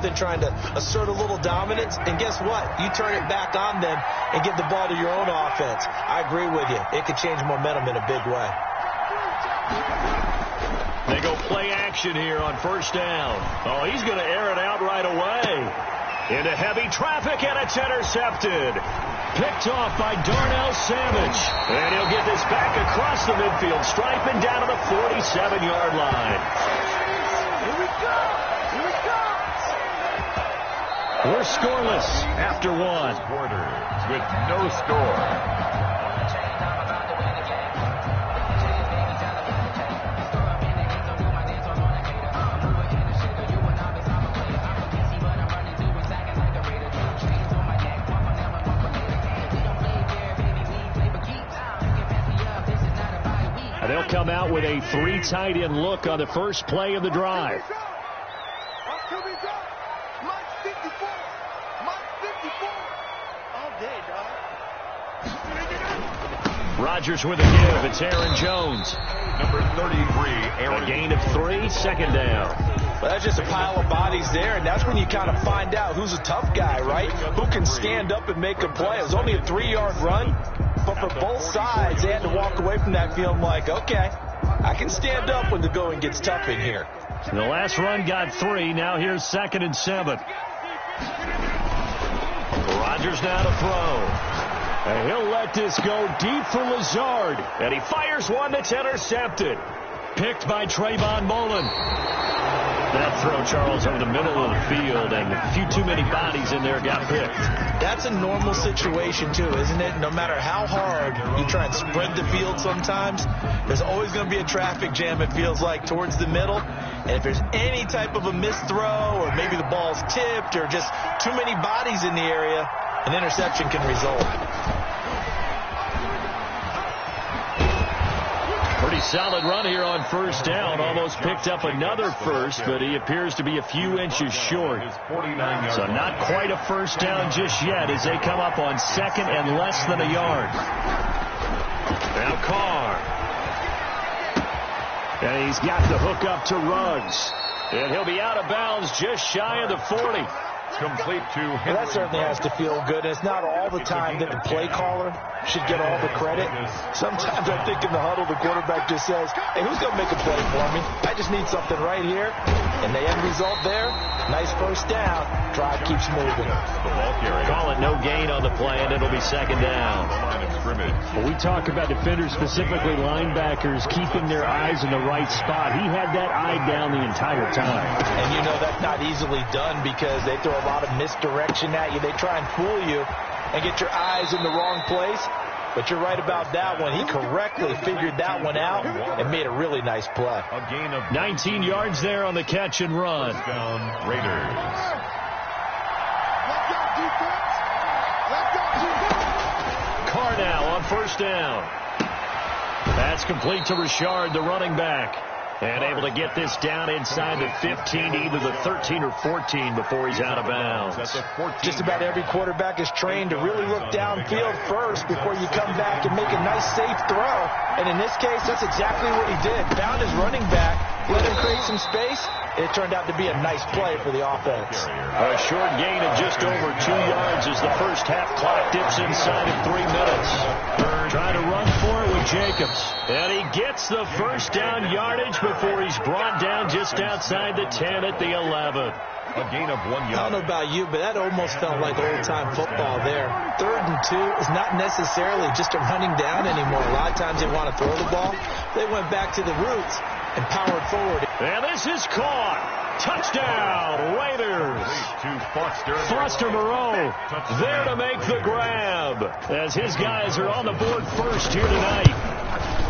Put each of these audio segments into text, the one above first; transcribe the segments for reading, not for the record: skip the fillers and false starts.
They're trying to assert a little dominance, and guess what? You turn it back on them and give the ball to your own offense. I agree with you. It could change momentum in a big way. They go play action here on first down. Oh, he's going to air it out right away. Into heavy traffic, and it's intercepted. Picked off by Darnell Savage. And he'll get this back across the midfield stripe and down to the 47-yard line. Here we go. Here we go. We're scoreless after one. Quarter with no score. They'll come out with a 3 tight end look on the first play of the drive. Rodgers with a give. It's Aaron Jones. Number 33, Aaron. A gain of 3, second down. Well, that's just a pile of bodies there, and that's when you kind of find out who's a tough guy, right? Who can stand up and make a play. It was only a 3-yard run, but for both sides, they had to walk away from that feeling like, okay, I can stand up when the going gets tough in here. The last run got 3. Now here's 2nd and 7. Rodgers now to throw. And he'll let this go deep for Lazard. And he fires one that's intercepted. Picked by Trayvon Mullen. That throw, Charles, over the middle of the field, and a few too many bodies in there got picked. That's a normal situation, too, isn't it? No matter how hard you try and spread the field sometimes, there's always going to be a traffic jam, it feels like, towards the middle. And if there's any type of a missed throw, or maybe the ball's tipped, or just too many bodies in the area, an interception can result. Pretty solid run here on first down. Almost picked up another first, but he appears to be a few inches short. So not quite a first down just yet as they come up on 2nd and less than a yard. Now Carr. And he's got the hook up to Ruggs. And he'll be out of bounds just shy of the 40. Complete to him. Well, that certainly has to feel good. It's not all the time that the play caller should get all the credit. Sometimes I think in the huddle, the quarterback just says, hey, who's going to make a play for me? I just need something right here. And the end result there, nice first down. Drive keeps moving. Call it no gain on the play, and it'll be 2nd down. Well, we talk about defenders, specifically linebackers, keeping their eyes in the right spot. He had that eye down the entire time. And you know that's not easily done because they throw a lot of misdirection at you. They try and fool you and get your eyes in the wrong place. But you're right about that one. He correctly figured that one out and made a really nice play. A gain of 19 yards there on the catch and run. Down Raiders. Carr now on first down. That's complete to Richard, the running back. And able to get this down inside the 15 to either the 13 or 14 before he's out of bounds. Just about every quarterback is trained to really look downfield first before you come back and make a nice, safe throw. And in this case, that's exactly what he did. Found his running back, let him create some space. It turned out to be a nice play for the offense. A short gain of just over 2 yards as the first half clock dips inside of 3 minutes. Trying to run for it with Jacobs. And he gets the first down yardage before he's brought down just outside the 10 at the 11. A gain of 1 yard. I don't know about you, but that almost felt like old-time football there. 3rd and 2 is not necessarily just a running down anymore. A lot of times they want to throw the ball. They went back to the roots and powered forward. And this is caught. Touchdown, Raiders. Foster Moreau there to make the grab as his guys are on the board first here tonight.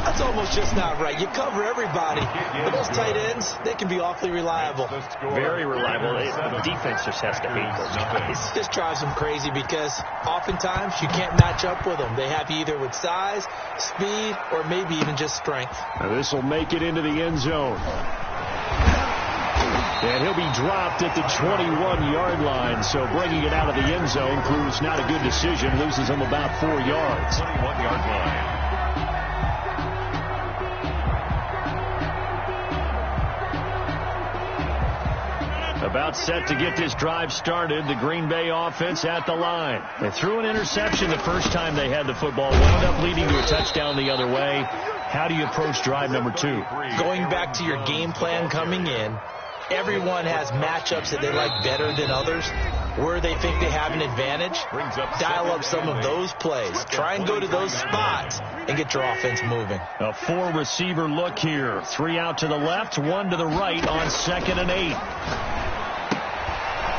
That's almost just not right. You cover everybody. But those tight ends, they can be awfully reliable. Very reliable. The defense just has to hate those guys. It just drives them crazy because oftentimes you can't match up with them. They have you either with size, speed, or maybe even just strength. Now this will make it into the end zone. And he'll be dropped at the 21-yard line. So bringing it out of the end zone proves not a good decision. Loses him about 4 yards. 21-yard line. About set to get this drive started. The Green Bay offense at the line. They threw an interception the first time they had the football. Wound up leading to a touchdown the other way. How do you approach drive number 2? Going back to your game plan coming in, everyone has matchups that they like better than others. Where they think they have an advantage, dial up some of those plays. Try and go to those spots and get your offense moving. A 4-receiver look here. 3 out to the left, 1 to the right on 2nd and 8.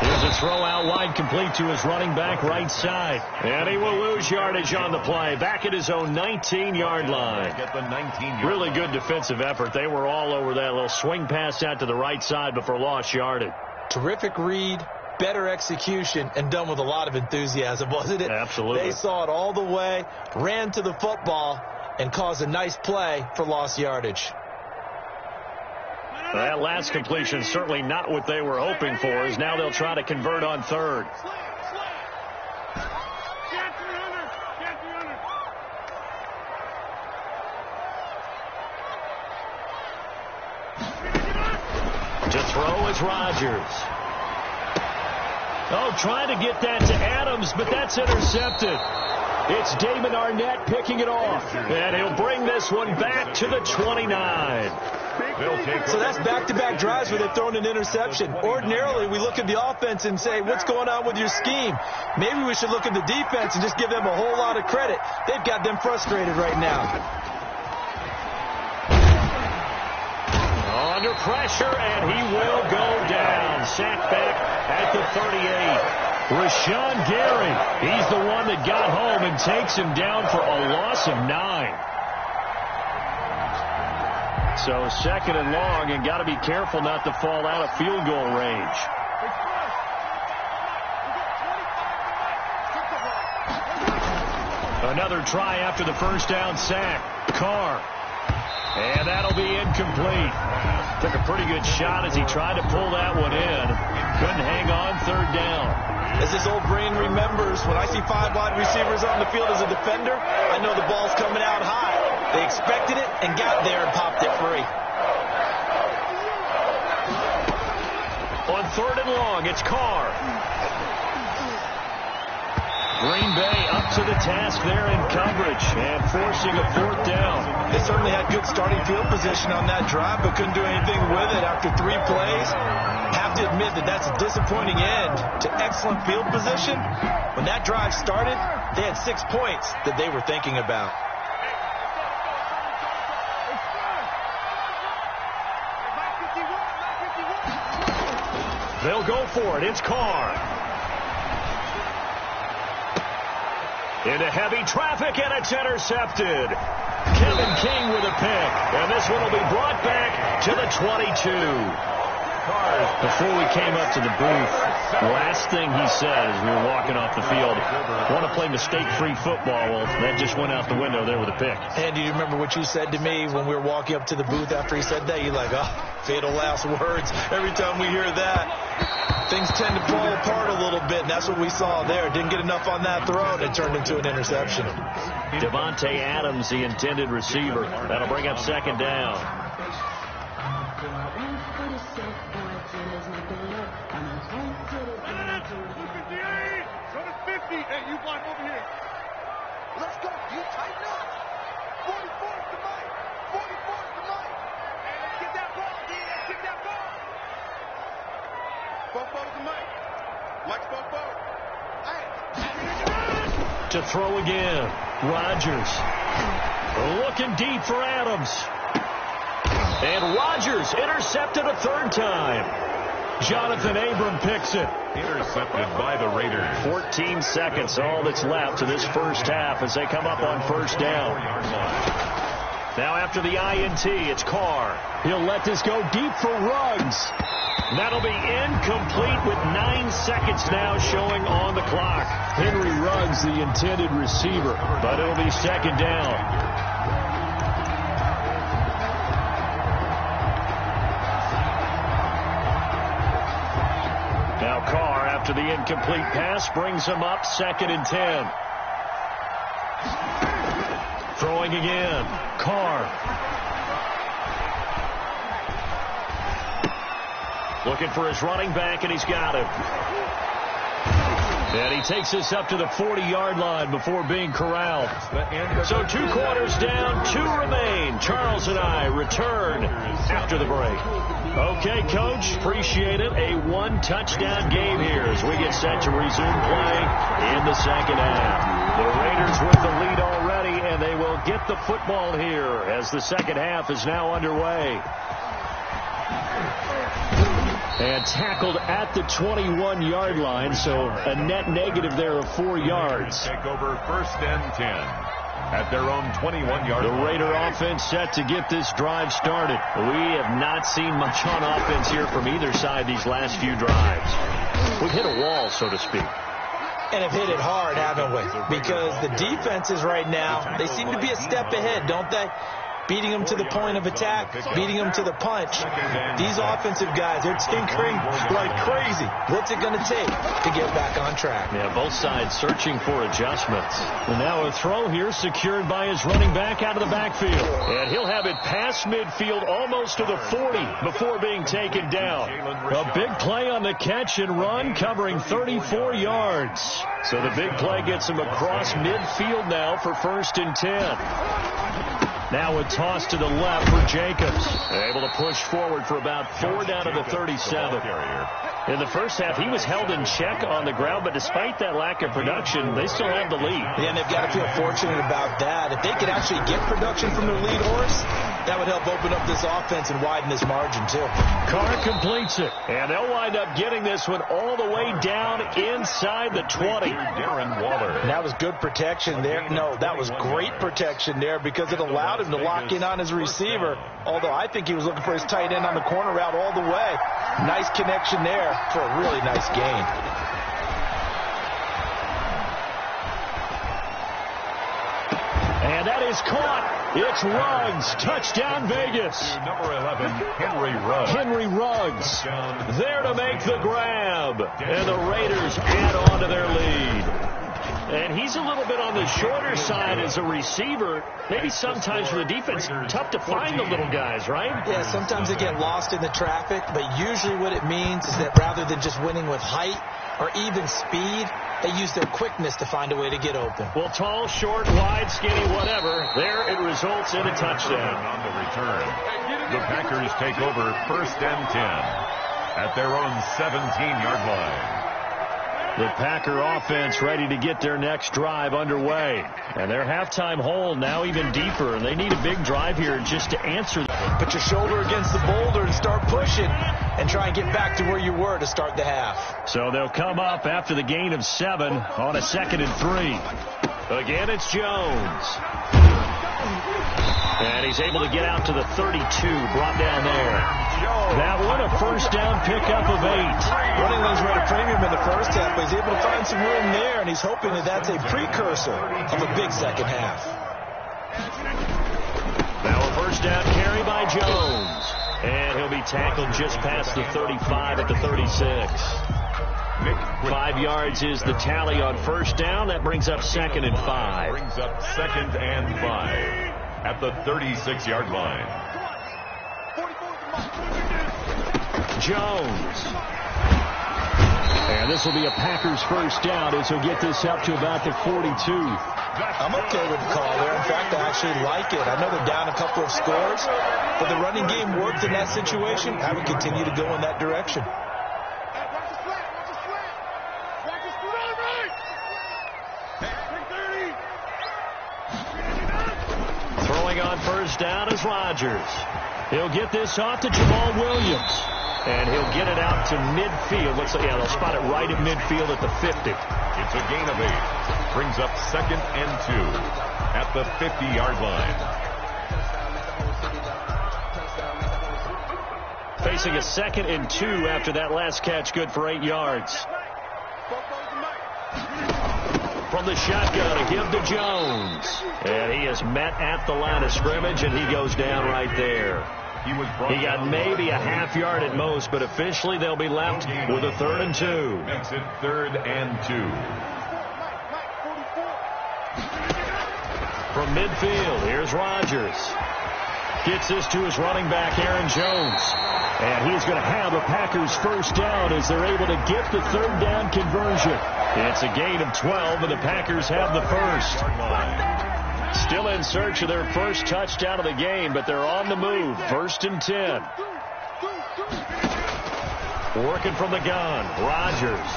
Here's a throw out wide, complete to his running back right side. And he will lose yardage on the play. Back at his own 19-yard line. Really good defensive effort. They were all over that little swing pass out to the right side before lost yardage. Terrific read. Better execution, and done with a lot of enthusiasm, wasn't it? Absolutely. They saw it all the way, ran to the football, and caused a nice play for lost yardage. That last completion certainly not what they were hoping for, as now they'll try to convert on 3rd. To throw is Rodgers. Oh, trying to get that to Adams, but that's intercepted. It's Damon Arnett picking it off. And he'll bring this one back to the 29. So that's back-to-back drives where they've thrown an interception. Ordinarily, we look at the offense and say, what's going on with your scheme? Maybe we should look at the defense and just give them a whole lot of credit. They've got them frustrated right now. Under pressure, and he will go down. Sacked back at the 38. Rashawn Gary, he's the one that got home and takes him down for a loss of 9. So 2nd and long, and got to be careful not to fall out of field goal range. Another try after the first down sack. Carr. And that'll be incomplete. Took a pretty good shot as he tried to pull that one in. Couldn't hang on 3rd down. As this old brain remembers, when I see 5 wide receivers on the field as a defender, I know the ball's coming out high. They expected it and got there and popped it free. On 3rd and long, it's Carr. Green Bay up to the task there in coverage and forcing a 4th down. They certainly had good starting field position on that drive, but couldn't do anything with it after 3 plays. Have to admit that that's a disappointing end to excellent field position. When that drive started, they had 6 points that they were thinking about. They'll go for it. It's Carr. Into heavy traffic, and it's intercepted. Kevin King with a pick, and this one will be brought back to the 22. Before we came up to the booth, last thing he said as we were walking off the field, want to play mistake-free football. Well, that just went out the window there with a pick. And do you remember what you said to me when we were walking up to the booth after he said that? You're like, oh, fatal last words. Every time we hear that, things tend to fall apart a little bit, and that's what we saw there. Didn't get enough on that throw, and it turned into an interception. Devontae Adams, the intended receiver. That'll bring up 2nd down. Hey, you block over here. Let's go. You tighten up. 44 to Mike. 44 to Mike. Hey, let's get that ball, D. Let's get that ball. Fofo to Mike. Mike's Fofo. Hey. To throw again. Rodgers. Looking deep for Adams. And Rodgers intercepted a 3rd time. Jonathan Abram picks it. Intercepted by the Raiders. 14 seconds, all that's left to this first half as they come up on 1st down. Now after the INT, it's Carr. He'll let this go deep for Ruggs. That'll be incomplete with 9 seconds now showing on the clock. Henry Ruggs, the intended receiver, but it'll be 2nd down. Now Carr, after the incomplete pass, brings him up 2nd and 10. Throwing again. Carr. Looking for his running back, and he's got him. And he takes us up to the 40-yard line before being corralled. So 2 quarters down, 2 remain. Charles and I return after the break. Okay, Coach, appreciate it. A 1-touchdown game here as we get set to resume play in the second half. The Raiders with the lead already, and they will get the football here as the second half is now underway. And tackled at the 21-yard line, so a net negative there of 4 yards. Take over 1st and 10 at their own 21-yard line. The Raider offense set to get this drive started. We have not seen much on offense here from either side these last few drives. We've hit a wall, so to speak. And have hit it hard, haven't we? Because the defenses right now, they seem to be a step ahead, don't they? Beating them to the point of attack, beating them to the punch. These offensive guys, they're tinkering like crazy. What's it going to take to get back on track? Yeah, both sides searching for adjustments. And now a throw here secured by his running back out of the backfield. And he'll have it past midfield almost to the 40 before being taken down. A big play on the catch and run covering 34 yards. So the big play gets him across midfield now for 1st and 10. Now a toss to the left for Jacobs. Able to push forward for about 4 down to the 37. In the first half, he was held in check on the ground, but despite that lack of production, they still have the lead. Yeah, and they've got to feel fortunate about that. If they could actually get production from their lead horse, that would help open up this offense and widen this margin, too. Carr completes it, and they'll wind up getting this one all the way down inside the 20. Darren Waller. And that was good protection there. No, that was great protection there because it allowed him to lock in on his receiver, although I think he was looking for his tight end on the corner route all the way. Nice connection there for a really nice gain. And that is caught. It's Ruggs. Touchdown, Vegas. Number 11, Henry Ruggs. Henry Ruggs there to make the grab. And the Raiders add on to their lead. And he's a little bit on the shorter side as a receiver. Maybe sometimes for the defense, tough to find the little guys, right? Yeah, sometimes they get lost in the traffic, but usually what it means is that rather than just winning with height or even speed, they use their quickness to find a way to get open. Well, tall, short, wide, skinny, whatever, there it results in a touchdown. On the return, the Packers take over 1st and 10 at their own 17-yard line. The Packer offense ready to get their next drive underway. And their halftime hole now even deeper, and they need a big drive here just to answer. Put your shoulder against the boulder and start pushing and try and get back to where you were to start the half. So they'll come up after the gain of 7 on a 2nd and 3. Again, it's Jones. And he's able to get out to the 32, brought down there. That one, a 1st down pickup of 8. Running lanes were at a premium in the first half, but he's able to find some room there, and he's hoping that that's a precursor of a big second half. Now a 1st down carry by Jones. And he'll be tackled just past the 35 at the 36. 5 yards is the tally on 1st down. That brings up 2nd and 5. Brings up 2nd and 5 at the 36-yard line. Jones. And this will be a Packers 1st down as he'll get this up to about the 42. I'm okay with the call there. In fact, I actually like it. I know they're down a couple of scores, but the running game worked in that situation. I would continue to go in that direction. Throwing on 1st down is Rodgers. He'll get this off to Jamal Williams. And he'll get it out to midfield. Looks like, yeah, they'll spot it right at midfield at the 50. It's a gain of 8. Brings up 2nd and 2 at the 50-yard line. Facing a 2nd and 2 after that last catch, good for 8 yards. From the shotgun, a give to Jones. And he is met at the line of scrimmage, and he goes down right there. He got maybe a half yard at most, but officially they'll be left with a 3rd and 2. Makes it 3rd and 2. From midfield, here's Rodgers. Gets this to his running back, Aaron Jones. And he's going to have the Packers first down as they're able to get the third down conversion. It's a gain of 12, and the Packers have the first. Still in search of their first touchdown of the game, but they're on the move. 1st and 10. Working from the gun. Rodgers.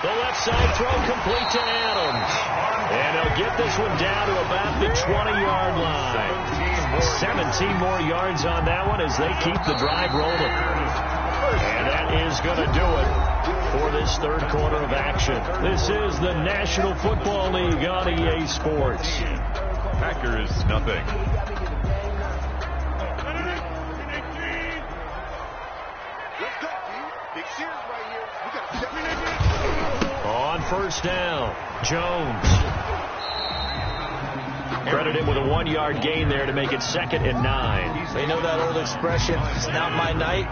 The left side throw complete to Adams. And they'll get this one down to about the 20-yard line. 17 more yards on that one as they keep the drive rolling. And that is going to do it for this third quarter of action. This is the National Football League on EA Sports. Packers nothing. Let's go, dude. Big series right here. We got to step On first down, Jones. Credit him with a 1-yard gain there to make it 2nd and 9. You know that old expression, it's not my night.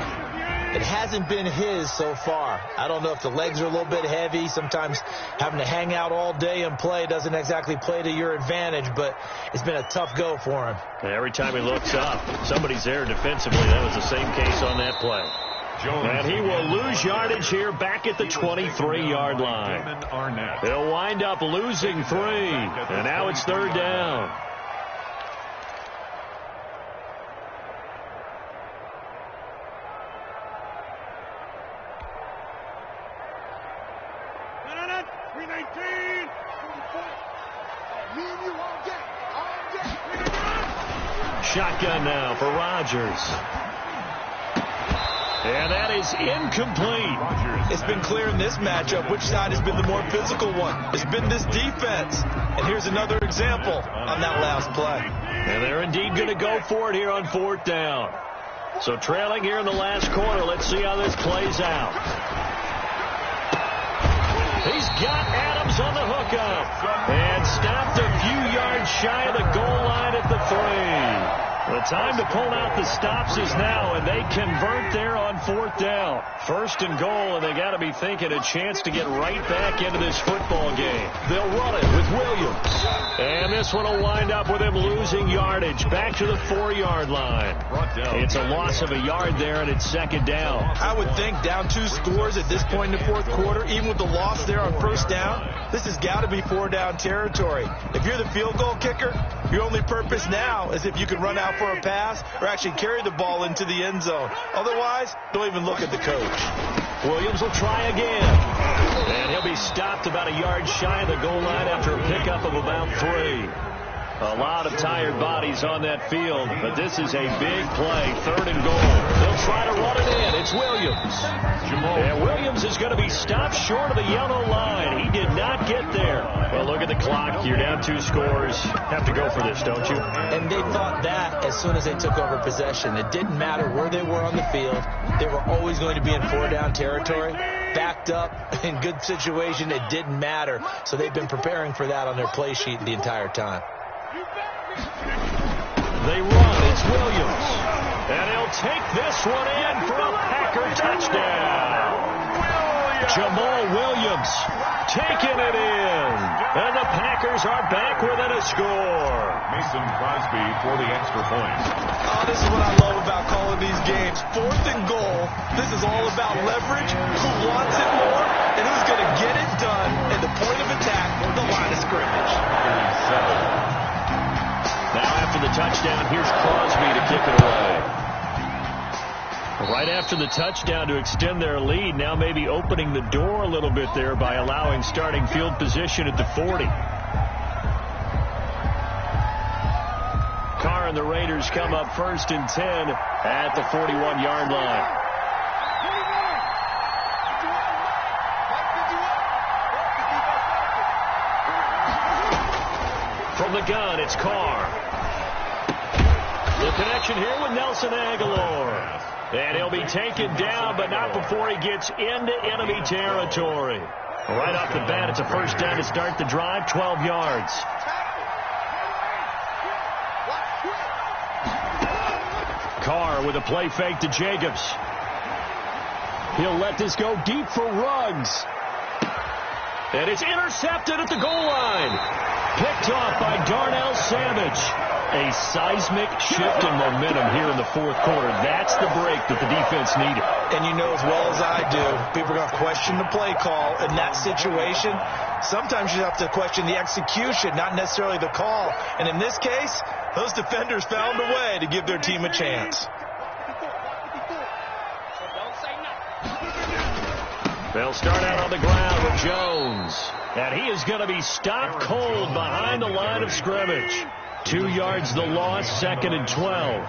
It hasn't been his so far. I don't know if the legs are a little bit heavy. Sometimes having to hang out all day and play doesn't exactly play to your advantage, but it's been a tough go for him. And every time he looks up, somebody's there defensively. That was the same case on that play. And he will lose yardage here back at the 23-yard line. They'll wind up losing 3, and now it's 3rd down. Shotgun now for Rodgers. And that is incomplete. It's been clear in this matchup which side has been the more physical one. It's been this defense. And here's another example on that last play. And they're indeed going to go for it here on 4th down. So trailing here in the last quarter. Let's see how this plays out. He's got Adams on the hookup. And stopped a few yards shy of the goal line at the 3. The time to pull out the stops is now, and they convert there on 4th down. 1st and goal, and they got to be thinking a chance to get right back into this football game. They'll run it with Williams. And this one will wind up with him losing yardage back to the 4-yard line. It's a loss of a yard there, and it's 2nd down. I would think down 2 scores at this point in the 4th quarter, even with the loss there on 1st down, this has got to be 4-down territory. If you're the field goal kicker, your only purpose now is if you can run out for a pass or actually carry the ball into the end zone. Otherwise, don't even look at the coach. Williams will try again. And he'll be stopped about a yard shy of the goal line after a pickup of about 3. A lot of tired bodies on that field, but this is a big play. 3rd and goal. They'll try to run it in. It's Williams. And Williams is going to be stopped short of the yellow line. He did not get there. Well, look at the clock. You're down 2 scores. Have to go for this, don't you? And they thought that as soon as they took over possession. It didn't matter where they were on the field. They were always going to be in 4-down territory. Backed up in good situation. It didn't matter. So they've been preparing for that on their play sheet the entire time. They run. It's Williams. And he'll take this one in for a Packer touchdown. Jamal Williams taking it in. And the Packers are back within a score. Mason Crosby for the extra point. Oh, this is what I love about calling these games. 4th and goal. This is all about leverage, who wants it more, and who's going to get it done at the point of attack, the line of scrimmage. 37. Now after the touchdown, here's Crosby to kick it away. Right after the touchdown to extend their lead, now maybe opening the door a little bit there by allowing starting field position at the 40. Carr and the Raiders come up 1st and 10 at the 41-yard line. From the gun, it's Carr. The connection here with Nelson Aguilar. And he'll be taken down, but not before he gets into enemy territory. Right off the bat, it's a 1st down to start the drive, 12 yards. Carr with a play fake to Jacobs. He'll let this go deep for Ruggs. And it's intercepted at the goal line. Picked off by Darnell Savage. A seismic shift in momentum here in the fourth quarter. That's the break that the defense needed. And you know as well as I do, people are going to question the play call in that situation. Sometimes you have to question the execution, not necessarily the call. And in this case, those defenders found a way to give their team a chance. They'll start out on the ground with Jones. And he is going to be stopped cold behind the line of scrimmage. 2 yards the loss, 2nd and 12.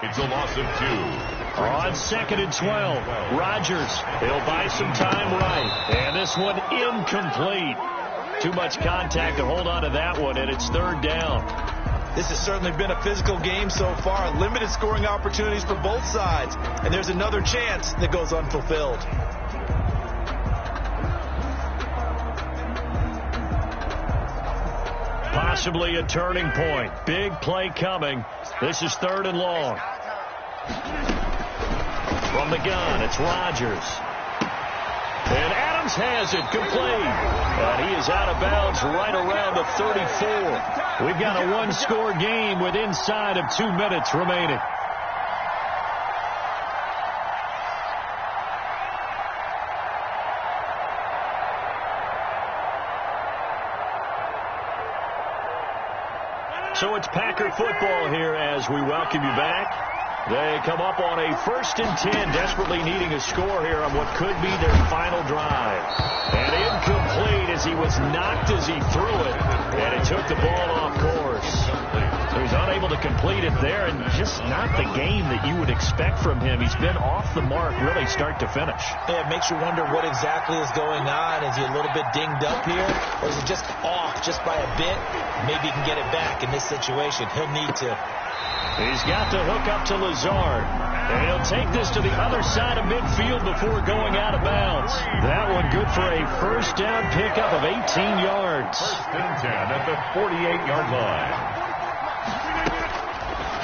It's a loss of 2. On 2nd and 12, Rodgers. He'll buy some time right. And this one incomplete. Too much contact to hold on to that one, and it's 3rd down. This has certainly been a physical game so far. Limited scoring opportunities for both sides. And there's another chance that goes unfulfilled. Possibly a turning point. Big play coming. This is 3rd and long. From the gun, it's Rodgers. And Adams has it complete. And he is out of bounds right around the 34. We've got a one-score game with inside of 2 minutes remaining. So it's Packer football here as we welcome you back. They come up on a 1st and 10, desperately needing a score here on what could be their final drive. And incomplete as he was knocked as he threw it, and it took the ball off course. So he's unable to complete it there, and just not the game that you would expect from him. He's been off the mark really start to finish. Yeah, it makes you wonder what exactly is going on. Is he a little bit dinged up here, or is it just off just by a bit? Maybe he can get it back in this situation. He'll need to. He's got to hook up to Lazard. And he'll take this to the other side of midfield before going out of bounds. That one good for a 1st down pickup of 18 yards. 1st and 10 at the 48-yard line.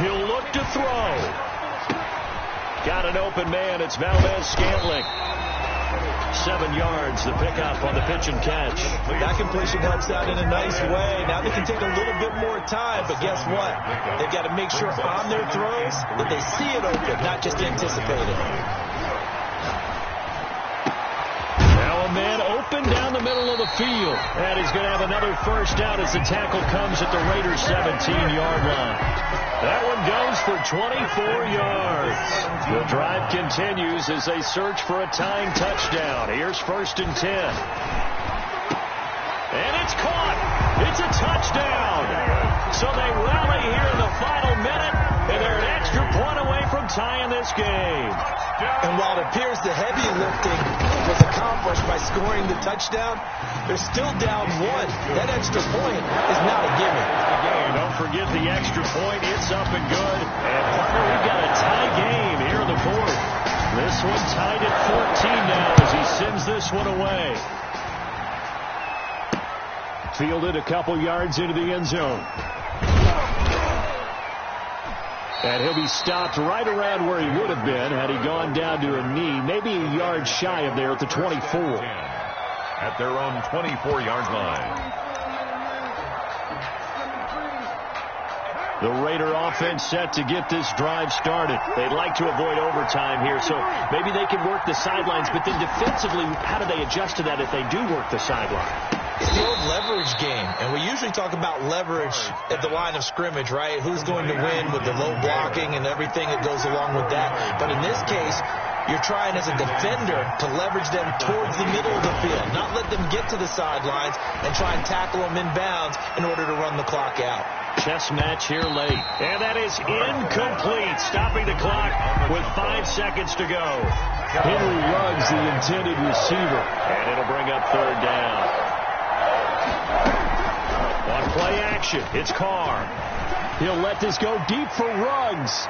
He'll look to throw. Got an open man. It's Valdez-Scantling. 7 yards, the pickup on the pitch and catch. That completion helps out in a nice way. Now they can take a little bit more time, but guess what? They've got to make sure on their throws that they see it open, not just anticipate it. Now a man open down the middle of the field. And he's going to have another 1st down as the tackle comes at the Raiders' 17-yard line. That one goes for 24 yards. The drive continues as they search for a tying touchdown. Here's 1st and 10. And it's caught. It's a touchdown. So they rally here in the final minute, and they're an extra point away from tying this game. And while it appears the heavy lifting was accomplished by scoring the touchdown, they're still down 1. That extra point is not a gimme. Don't forget the extra point. It's up and good. And partner, we've got a tie game here in the 4th. This one tied at 14 now as he sends this one away. Fielded a couple yards into the end zone. And he'll be stopped right around where he would have been had he gone down to a knee, maybe a yard shy of there at the 24. At their own 24-yard line. The Raider offense set to get this drive started. They'd like to avoid overtime here, so maybe they can work the sidelines, but then defensively, how do they adjust to that if they do work the sideline? It's the old leverage game, and we usually talk about leverage at the line of scrimmage, right? Who's going to win with the low blocking and everything that goes along with that. But in this case, you're trying as a defender to leverage them towards the middle of the field, not let them get to the sidelines and try and tackle them in bounds in order to run the clock out. Chess match here late. And that is incomplete, stopping the clock with 5 seconds to go. Henry Ruggs, the intended receiver. And it'll bring up 3rd down. On play action, it's Carr. He'll let this go deep for Ruggs.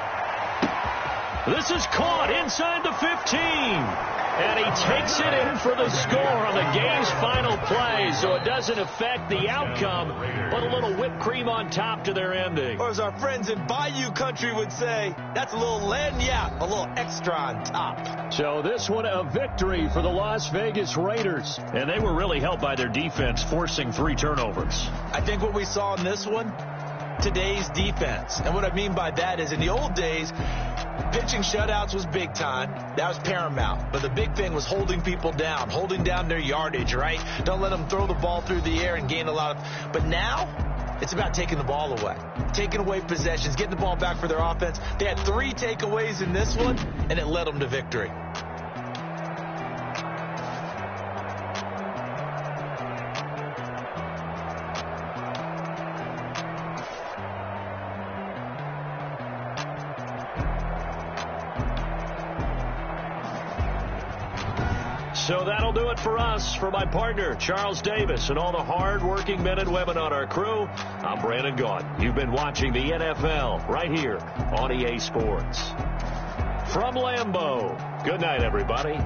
This is caught inside the 15. And he takes it in for the score on the game's final play, so it doesn't affect the outcome, but a little whipped cream on top to their ending. Or as our friends in Bayou Country would say, that's a little lagniappe, a little extra on top. So this one a victory for the Las Vegas Raiders, and they were really helped by their defense, forcing 3 turnovers. I think what we saw in this one today's defense. And what I mean by that is in the old days, pitching shutouts was big time. That was paramount. But the big thing was holding people down, holding down their yardage, right? Don't let them throw the ball through the air and gain a lot of... But now, it's about taking the ball away, taking away possessions, getting the ball back for their offense. They had 3 takeaways in this one, and it led them to victory. So that'll do it for us. For my partner, Charles Davis, and all the hard-working men and women on our crew, I'm Brandon Gaudin. You've been watching the NFL right here on EA Sports. From Lambeau, good night, everybody.